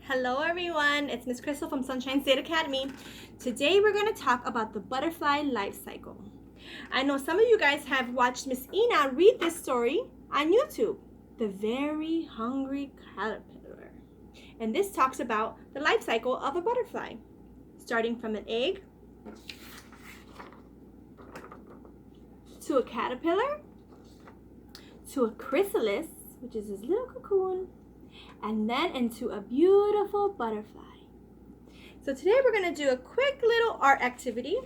Hello everyone, it's Ms. Crystal from Sunshine State Academy. Today we're going to talk about the butterfly life cycle. I know some of you guys have watched Miss Ina read this story on YouTube, The Very Hungry Caterpillar. And this talks about the life cycle of a butterfly, starting from an egg to a caterpillar, to a chrysalis, which is this little cocoon, and then into a beautiful butterfly. So today we're going to do a quick little art activity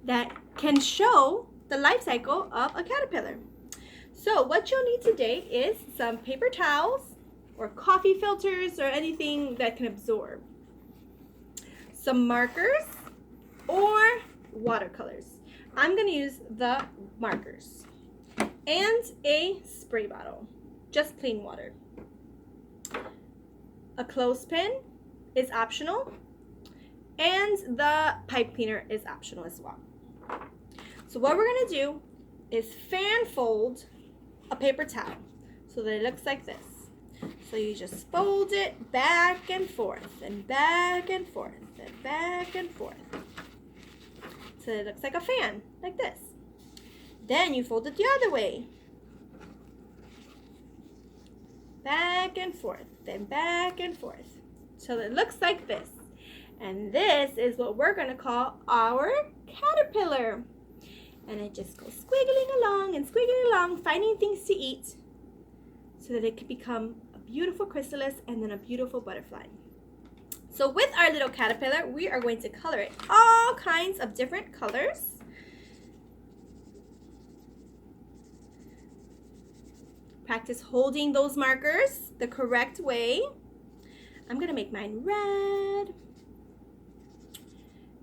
that can show the life cycle of a caterpillar. So what you'll need today is some paper towels or coffee filters or anything that can absorb, some markers or watercolors. I'm going to use the markers and a spray bottle, just plain water. A clothespin is optional, and the pipe cleaner is optional as well. So what we're going to do is fan fold a paper towel so that it looks like this. So you just fold it back and forth and back and forth and back and forth so it looks like a fan, like this. Then you fold it the other way. Back and forth, then back and forth, till it looks like this. And this is what we're going to call our caterpillar. And it just goes squiggling along, finding things to eat so that it can become a beautiful chrysalis and then a beautiful butterfly. So with our little caterpillar, we are going to color it all kinds of different colors. Practice holding those markers the correct way. I'm going to make mine red.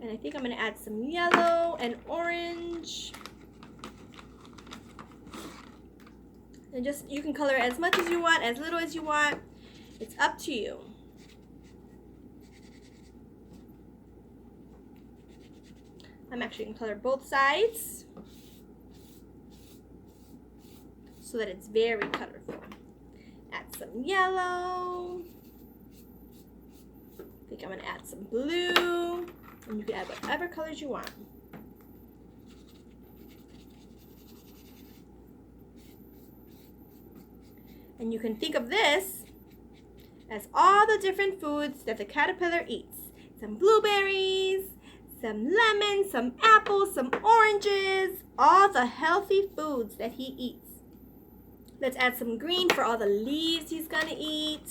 And I think I'm going to add some yellow and orange. And just, you can color as much as you want, as little as you want. It's up to you. I'm actually going to color both sides so that it's very colorful. Add some yellow. I think I'm going to add some blue. And you can add whatever colors you want. And you can think of this as all the different foods that the caterpillar eats. Some blueberries, some lemons, some apples, some oranges, all the healthy foods that he eats. Let's add some green for all the leaves he's gonna eat.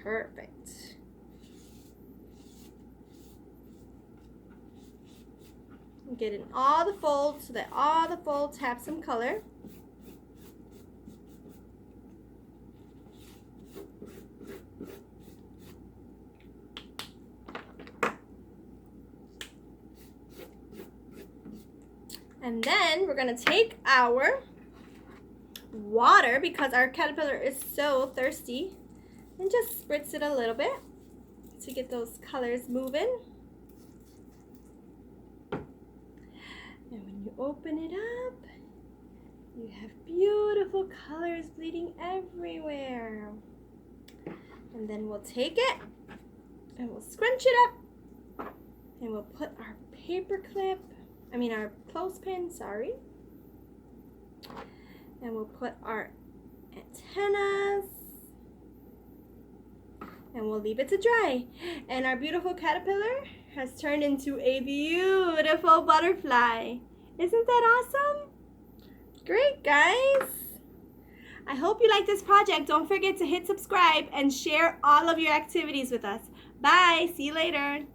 Perfect. Get in all the folds so that all the folds have some color. And then we're going to take our water, because our caterpillar is so thirsty, and just spritz it a little bit to get those colors moving. And when you open it up, you have beautiful colors bleeding everywhere. And then we'll take it and we'll scrunch it up, and we'll put our our clothespin, and we'll put our antennas, and we'll leave it to dry. And our beautiful caterpillar has turned into a beautiful butterfly. Isn't that awesome? Great, guys. I hope you like this project. Don't forget to hit subscribe and share all of your activities with us. Bye. See you later.